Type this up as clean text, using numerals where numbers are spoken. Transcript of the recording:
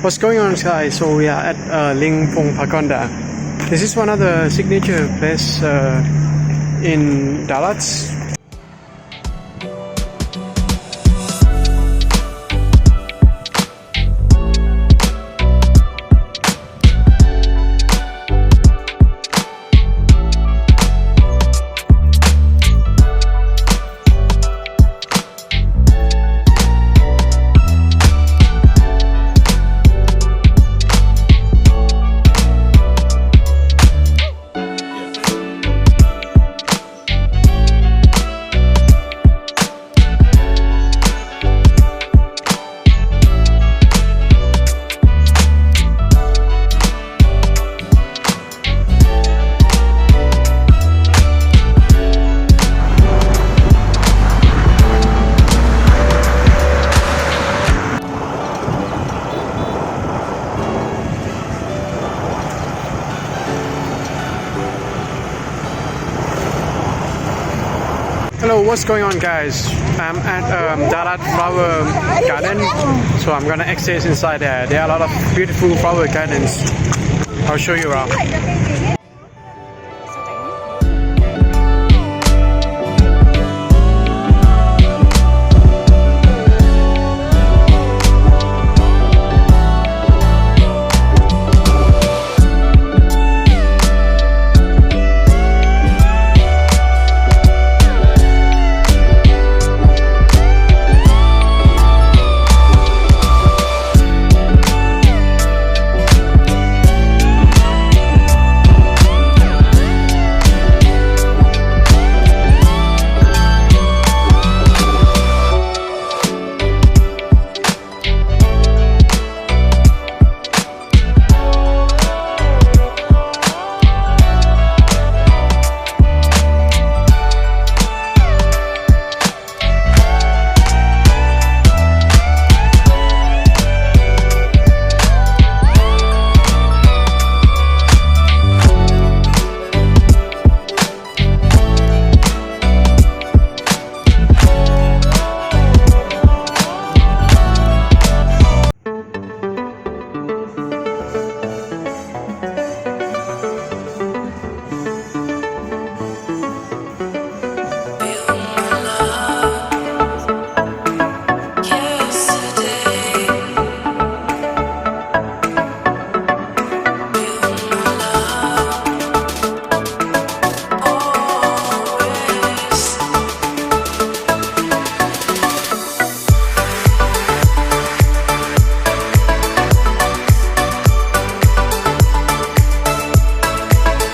What's going on, guys? So we are at Ling Phung Pagonda. This is one of the signature places in Dalat. Hello, what's going on, guys? I'm at Dalat Flower Garden, so I'm gonna access inside there. There are a lot of beautiful flower gardens. I'll show you around.